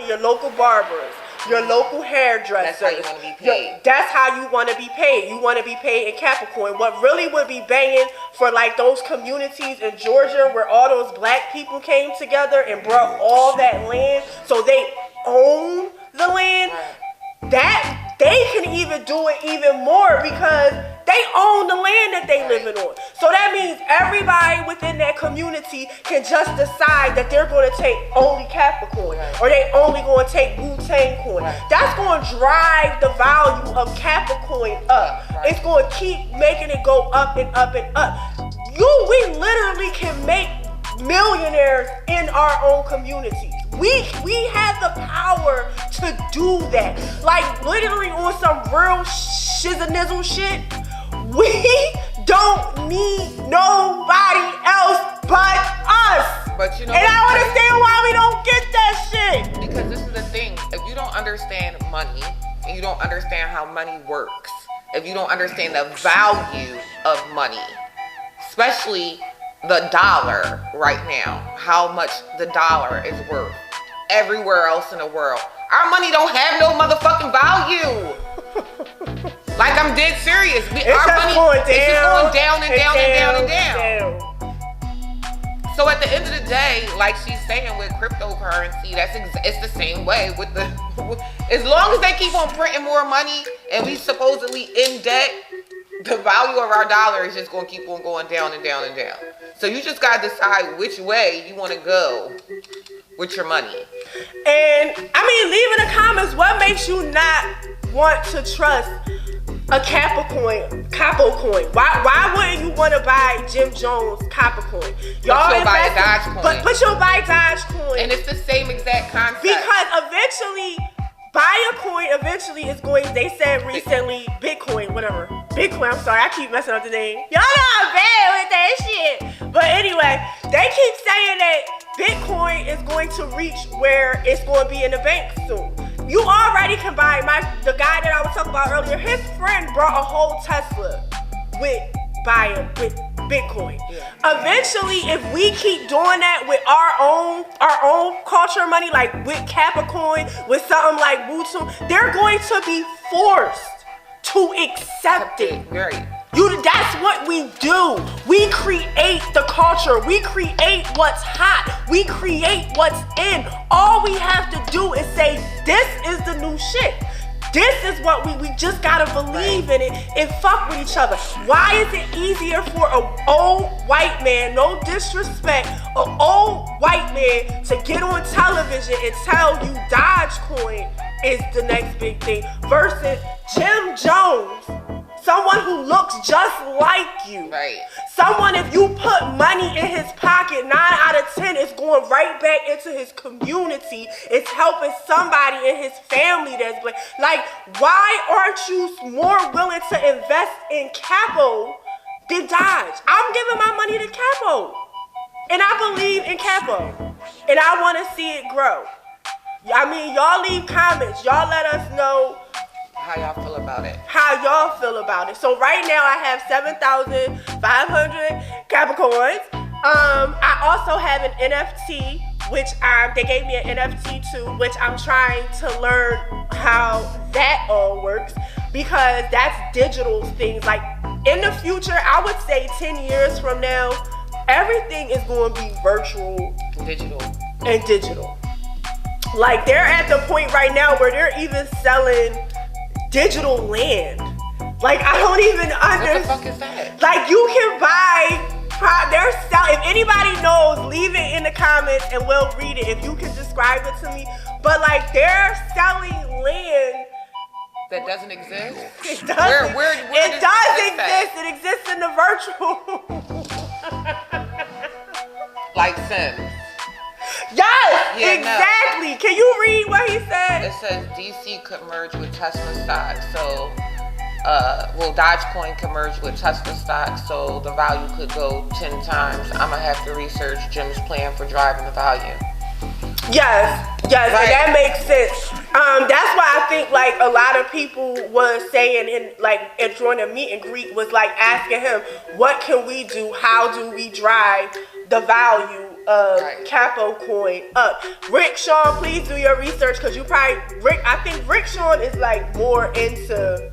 your local barbers, your local hairdressers. That's how you want to be paid. That's how you want to be paid. You want to be paid in Capricorn. What really would be banging for like those communities in Georgia where all those black people came together and brought all that land, so they own the land. That they can even do it even more because they own the land that they living on. So that means everybody within that community can just decide that they're going to take only Capricorn or they only going to take Wu-Tang coin. That's going to drive the value of Capricorn up. It's going to keep making it go up and up and up. We literally can make millionaires in our own communities. We have the power to do that. Like literally on some real shizzle shit. We don't need nobody else but us. But you know, and I don't understand why we don't get that shit. Because this is the thing. If you don't understand money and you don't understand how money works, if you don't understand the value of money, especially the dollar right now, how much the dollar is worth everywhere else in the world. Our money don't have no motherfucking value. Like, I'm dead serious. Our money is just going down and down and down and down. So at the end of the day, like she's saying with cryptocurrency, it's the same way with the. As long as they keep on printing more money and we supposedly in debt, the value of our dollar is just going to keep on going down and down and down. So you just got to decide which way you want to go with your money. And I mean, leave in the comments what makes you not want to trust a Capo coin. Why wouldn't you want to buy Jim Jones Capo coin? Y'all buy a Dodge coin. But you'll buy Dodge coin. And it's the same exact concept. Because eventually, buy a coin eventually is going, they said recently, Bitcoin, whatever. Bitcoin, I'm sorry, I keep messing up the name. Y'all know I'm bad with that shit. But anyway, they keep saying that Bitcoin is going to reach where it's going to be in the bank soon. You already can buy, the guy that I was talking about earlier, his friend brought a whole Tesla with Bitcoin. Yeah. Eventually, if we keep doing that with our own culture money, like with Capricorn, with something like Wu-Tang, they're going to be forced to accept it. Right. That's what we do. We create the culture. We create what's hot. We create what's in. All we have to do is say, this is the new shit. This is what we just gotta believe in it and fuck with each other. Why is it easier for an old white man, no disrespect, an old white man to get on television and tell you Dogecoin is the next big thing versus Jim Jones, someone who looks just like you. Right. Someone, if you put money in his pocket, 9 out of 10 is going right back into his community. It's helping somebody in his family that's like, why aren't you more willing to invest in Capo than Dodge? I'm giving my money to Capo. And I believe in Capo. And I want to see it grow. I mean, y'all leave comments. Y'all let us know how y'all feel about it. So right now I have 7,500 Capricorns. I also have an NFT, which they gave me an NFT too, which I'm trying to learn how that all works because that's digital things. Like in the future, I would say 10 years from now, everything is going to be virtual, digital. Like they're at the point right now where they're even selling digital land. Like I don't even understand. What the fuck is that? Like you can buy. They're selling. If anybody knows, leave it in the comments and we'll read it. If you can describe it to me. But like they're selling land that doesn't exist. It doesn't. Where it does exist. It exists in the virtual. Like Sims. Yes, yeah, exactly. No. Can you read what he said? It says DC could merge with Tesla stock. So, Dogecoin could merge with Tesla stock. So the value could go 10 times. I'm going to have to research Jim's plan for driving the value. Yes, right. And that makes sense. That's why I think like a lot of people was saying and during the meet and greet was like asking him, what can we do? How do we drive the value of Right. Capo Coin up. Rick Sean, please do your research because I think Rick Sean is like more into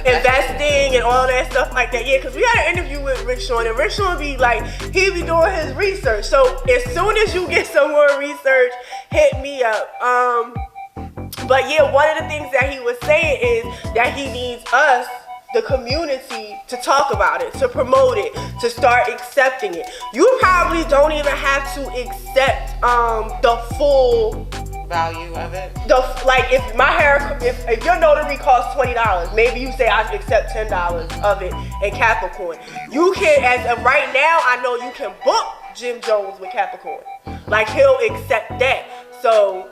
investing and all that stuff like that. Yeah, because we had an interview with Rick Sean, and Rick Sean be like, he be doing his research. So as soon as you get some more research, hit me up. But yeah, one of the things that he was saying is that he needs us, the community, to talk about it, to promote it, to start accepting it. You probably don't even have to accept the full value of it. Like if your notary costs $20, maybe you say I accept $10 of it in Capricorn. You can, as of right now, I know you can book Jim Jones with Capricorn. Like he'll accept that. So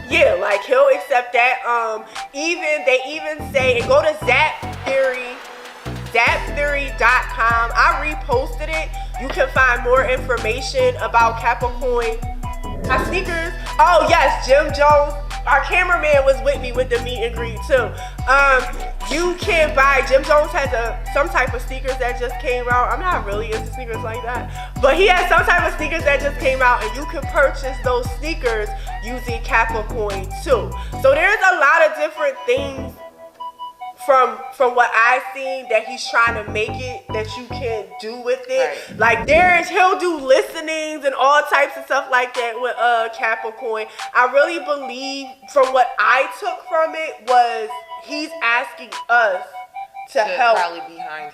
yeah, like he'll accept that. They even say, and go to zaptheory.com. I reposted it. You can find more information about Capricorn. My sneakers. Oh yes, Jim Jones. Our cameraman was with me with the meet and greet too. You can buy. Jim Jones has some type of sneakers that just came out. I'm not really into sneakers like that, but he has some type of sneakers that just came out, and you can purchase those sneakers using Capricorn too. So there's a lot of different things from what I've seen that he's trying to make it that you can do with it. Right. Like he'll do listenings and all types of stuff like that with Capricorn. I really believe from what I took from it was he's asking us to help rally behind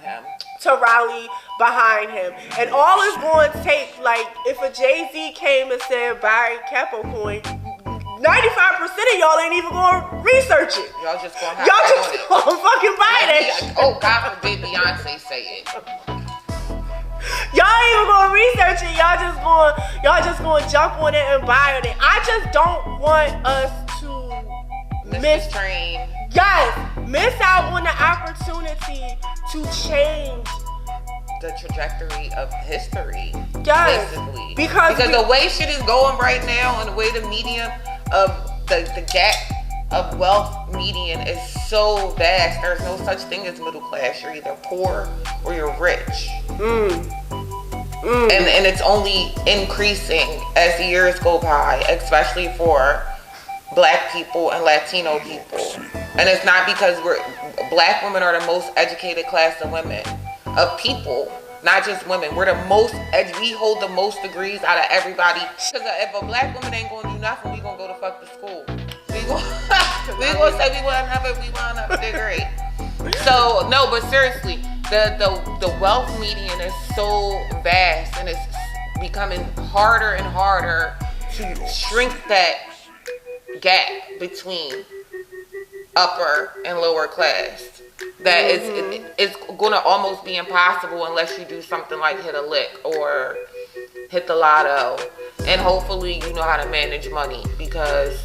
him. And all it's going to take, like if a Jay-Z came and said buy Capricorn, 95% of y'all ain't even gonna research it. Y'all just gonna fucking buy that shit. Oh, God forbid Beyonce say it. Y'all ain't even gonna research it. Y'all just gonna jump on it and buy it. I just don't want us to miss the train. Yes, miss out on the opportunity to change the trajectory of history. Yes, basically. Because the way shit is going right now, and the way the medium of the gap of wealth median is so vast. There's no such thing as middle class. You're either poor or you're rich. And it's only increasing as the years go by, especially for Black people and Latino people. And it's not because Black women are the most educated class of women, of people. Not just women. We're the most we hold the most degrees out of everybody. Because if a Black woman ain't gonna do nothing, we gonna go to fuck to school. We gonna say we want another degree. So no, but seriously, the wealth median is so vast, and it's becoming harder and harder to shrink that gap between upper and lower class. That it's gonna almost be impossible unless you do something like hit a lick or hit the lotto, and hopefully you know how to manage money, because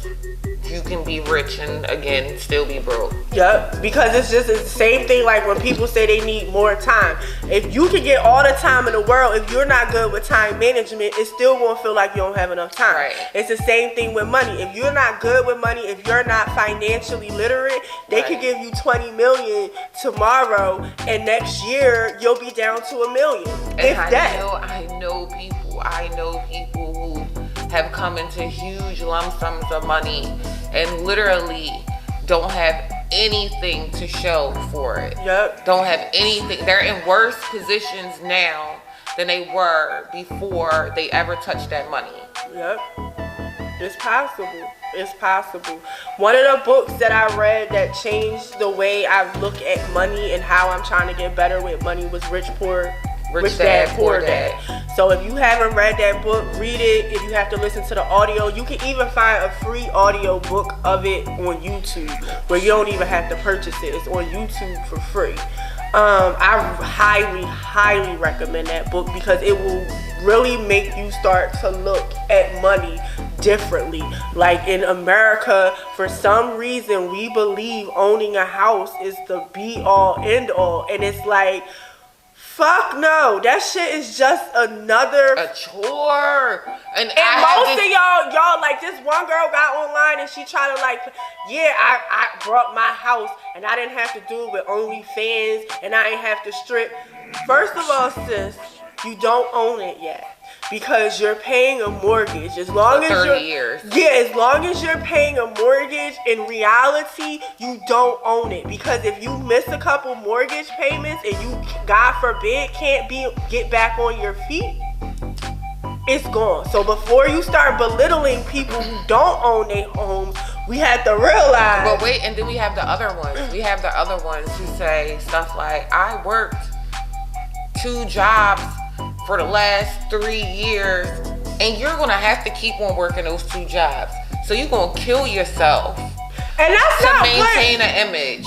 you can be rich and again still be broke. Yep, because it's the same thing like when people say they need more time. If you can get all the time in the world, if you're not good with time management, it still won't feel like you don't have enough time. Right. It's the same thing with money. If you're not good with money, if you're not financially literate, they could give you $20 million tomorrow, and next year you'll be down to $1 million. And I know people who have come into huge lump sums of money and literally don't have anything to show for it. Yep. Don't have anything. They're in worse positions now than they were before they ever touched that money. Yep. It's possible. It's possible. One of the books that I read that changed the way I look at money and how I'm trying to get better with money was Rich Dad, Poor Dad. So if you haven't read that book, read it. If you have to listen to the audio, you can even find a free audio book of it on YouTube where you don't even have to purchase it. It's on YouTube for free. I highly recommend that book because it will really make you start to look at money differently. Like in America, for some reason, we believe owning a house is the be all end all, and it's like, fuck no, that shit is just a chore. And most of y'all like, this one girl got online and she tried to like, yeah, I brought my house and I didn't have to do it with OnlyFans and I ain't have to strip. First of all, sis, you don't own it yet. because you're paying a mortgage. As long For as 30 you're years. Yeah, as long as you're paying a mortgage, in reality, you don't own it. Because if you miss a couple mortgage payments and you, God forbid, can't get back on your feet, it's gone. So before you start belittling people who don't own their homes, we have to realize. But wait, and then we have the other ones. We have the other ones who say stuff like, I worked 2 jobs for the last 3 years, and you're gonna have to keep on working those 2 jobs. So you're gonna kill yourself And that's to not maintain an image.